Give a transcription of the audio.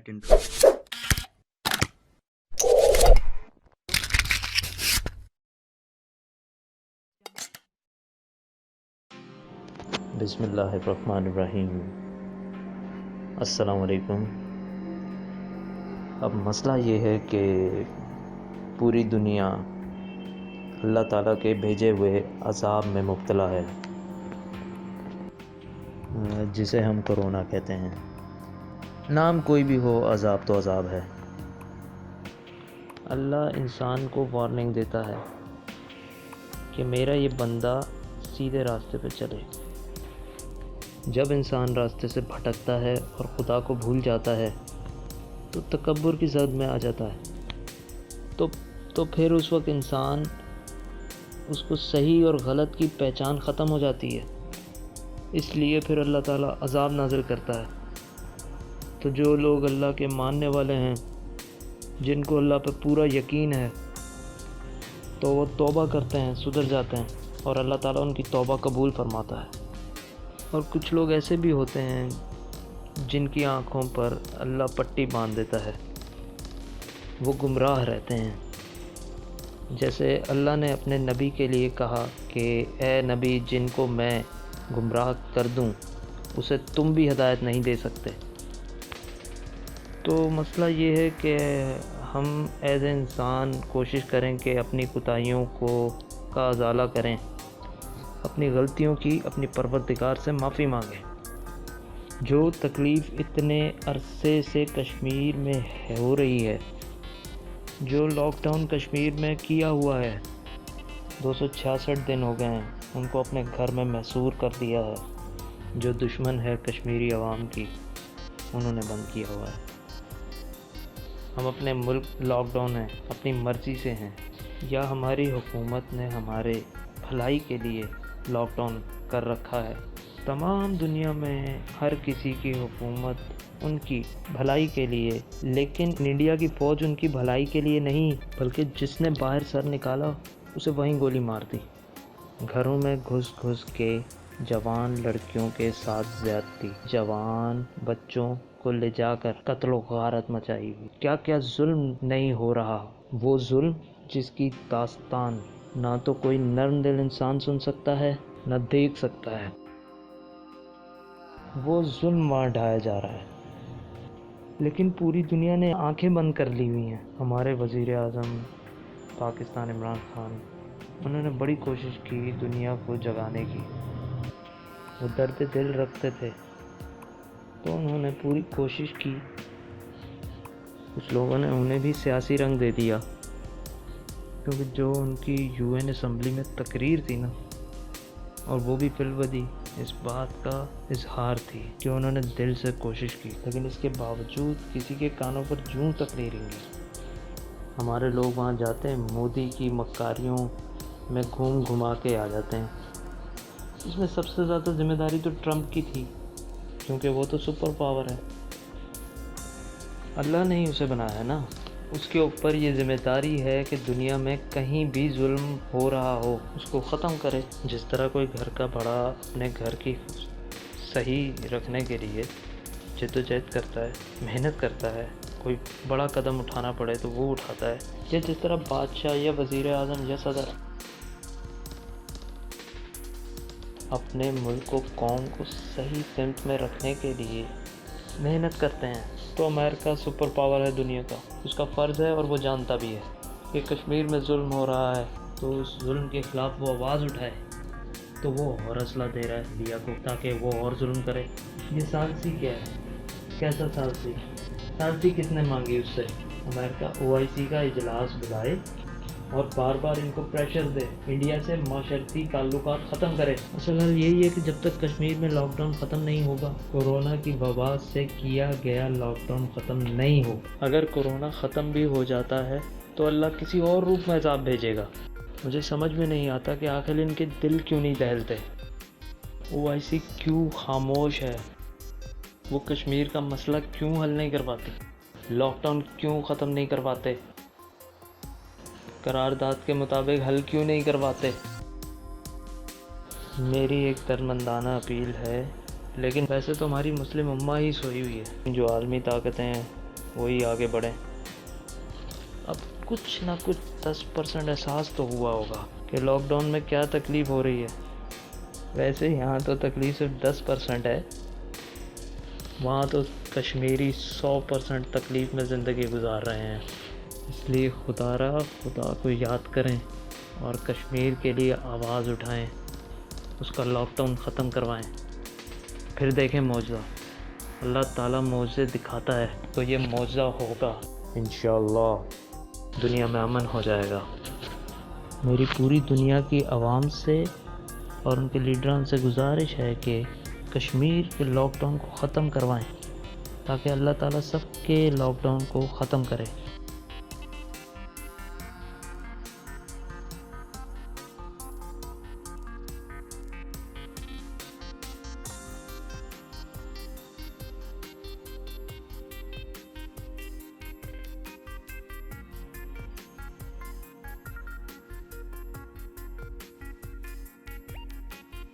second. بسم اللہ الرحمن الرحیم. السلام علیکم. اب مسئلہ یہ ہے کہ پوری دنیا اللہ تعالیٰ کے بھیجے ہوئے عذاب میں مبتلا ہے، جسے ہم کرونا کہتے ہیں. نام کوئی بھی ہو، عذاب تو عذاب ہے. اللہ انسان کو وارننگ دیتا ہے کہ میرا یہ بندہ سیدھے راستے پہ چلے. جب انسان راستے سے بھٹکتا ہے اور خدا کو بھول جاتا ہے تو تکبر کی زد میں آ جاتا ہے، تو پھر اس وقت انسان اس کو صحیح اور غلط کی پہچان ختم ہو جاتی ہے. اس لیے پھر اللہ تعالیٰ عذاب نازل کرتا ہے. تو جو لوگ اللہ کے ماننے والے ہیں، جن کو اللہ پہ پورا یقین ہے، تو وہ توبہ کرتے ہیں، سدھر جاتے ہیں اور اللہ تعالیٰ ان کی توبہ قبول فرماتا ہے. اور کچھ لوگ ایسے بھی ہوتے ہیں جن کی آنکھوں پر اللہ پٹی باندھ دیتا ہے، وہ گمراہ رہتے ہیں. جیسے اللہ نے اپنے نبی کے لیے کہا کہ اے نبی، جن کو میں گمراہ کر دوں اسے تم بھی ہدایت نہیں دے سکتے. تو مسئلہ یہ ہے کہ ہم ایز اے انسان کوشش کریں کہ اپنی کوتاہیوں کا ازالہ کریں، اپنی غلطیوں کی اپنی پروردگار سے معافی مانگیں. جو تکلیف اتنے عرصے سے کشمیر میں ہو رہی ہے، جو لاک ڈاؤن کشمیر میں کیا ہوا ہے، 266 دن ہو گئے ہیں، ان کو اپنے گھر میں محصور کر دیا ہے. جو دشمن ہے کشمیری عوام کی، انہوں نے بند کیا ہوا ہے. ہم اپنے ملک لاک ڈاؤن ہیں، اپنی مرضی سے ہیں، یا ہماری حکومت نے ہمارے بھلائی کے لیے لاک ڈاؤن کر رکھا ہے؟ تمام دنیا میں ہر کسی کی حکومت ان کی بھلائی کے لیے، لیکن انڈیا کی فوج ان کی بھلائی کے لیے نہیں، بلکہ جس نے باہر سر نکالا اسے وہیں گولی مار دی. گھروں میں گھس گھس کے جوان لڑکیوں کے ساتھ زیادتی، جوان بچوں کو لے جا کر قتل و غارت مچائی ہوئی. کیا کیا ظلم نہیں ہو رہا. وہ ظلم جس کی داستان نہ تو کوئی نرم دل انسان سن سکتا ہے، نہ دیکھ سکتا ہے. وہ ظلم وہاں ڈھایا جا رہا ہے، لیکن پوری دنیا نے آنکھیں بند کر لی ہوئی ہیں. ہمارے وزیر اعظم پاکستان عمران خان، انہوں نے بڑی کوشش کی دنیا کو جگانے کی. وہ درد دل رکھتے تھے تو انہوں نے پوری کوشش کی. کچھ لوگوں نے انہیں بھی سیاسی رنگ دے دیا، کیونکہ جو ان کی یو این اسمبلی میں تقریر تھی نا، اور وہ بھی فی الودی اس بات کا اظہار تھی کہ انہوں نے دل سے کوشش کی، لیکن اس کے باوجود کسی کے کانوں پر جوں تک نہیں رینگی. ہمارے لوگ وہاں جاتے ہیں، مودی کی مکاریوں میں گھوم گھما کے آ جاتے ہیں. اس میں سب سے زیادہ ذمہ داری تو ٹرمپ کی تھی، کیونکہ وہ تو سپر پاور ہے. اللہ نے ہی اسے بنایا ہے نا. اس کے اوپر یہ ذمہ داری ہے کہ دنیا میں کہیں بھی ظلم ہو رہا ہو اس کو ختم کرے. جس طرح کوئی گھر کا بڑا اپنے گھر کی صحیح رکھنے کے لیے جدوجہد کرتا ہے، محنت کرتا ہے، کوئی بڑا قدم اٹھانا پڑے تو وہ اٹھاتا ہے، یا جس طرح بادشاہ یا وزیر اعظم یا صدر اپنے ملک و قوم کو صحیح سمت میں رکھنے کے لیے محنت کرتے ہیں. تو امریکہ سپر پاور ہے دنیا کا، اس کا فرض ہے اور وہ جانتا بھی ہے کہ کشمیر میں ظلم ہو رہا ہے، تو اس ظلم کے خلاف وہ آواز اٹھائے. تو وہ اور اسلحہ دے رہا ہے انڈیا کو تاکہ وہ اور ظلم کرے. یہ ثالثی کیا ہے؟ کیسا ثالثی؟ ثالثی کس نے مانگی اس سے؟ امریکہ OIC کا اجلاس بلائے اور بار بار ان کو پریشر دے، انڈیا سے معاشرتی تعلقات ختم کرے. اصل حل یہی ہے کہ جب تک کشمیر میں لاک ڈاؤن ختم نہیں ہوگا، کورونا کی وبا سے کیا گیا لاک ڈاؤن ختم نہیں ہو. اگر کورونا ختم بھی ہو جاتا ہے تو اللہ کسی اور روپ میں عذاب بھیجے گا. مجھے سمجھ میں نہیں آتا کہ آخر ان کے دل کیوں نہیں دہلتے. OIC کیوں خاموش ہے؟ وہ کشمیر کا مسئلہ کیوں حل نہیں کرواتے؟ لاک ڈاؤن کیوں ختم نہیں کرواتے؟ قرارداد کے مطابق حل کیوں نہیں کرواتے؟ میری ایک درمندانہ اپیل ہے، لیکن ویسے تو ہماری مسلم امہ ہی سوئی ہوئی ہے. جو عالمی طاقتیں ہیں وہی آگے بڑھیں۔ اب کچھ نہ کچھ 10% احساس تو ہوا ہوگا کہ لاک ڈاؤن میں کیا تکلیف ہو رہی ہے۔ ویسے یہاں تو تکلیف صرف 10% ہے، وہاں تو کشمیری 100% تکلیف میں زندگی گزار رہے ہیں۔ اس لیے خدا کو یاد کریں اور کشمیر کے لیے آواز اٹھائیں، اس کا لاک ڈاؤن ختم کروائیں، پھر دیکھیں معجزہ۔ اللہ تعالیٰ معجزے دکھاتا ہے تو یہ معجزہ ہوگا انشاءاللہ، دنیا میں امن ہو جائے گا۔ میری پوری دنیا کی عوام سے اور ان کے لیڈران سے گزارش ہے کہ کشمیر کے لاک ڈاؤن کو ختم کروائیں تاکہ اللہ تعالیٰ سب کے لاک ڈاؤن کو ختم کرے۔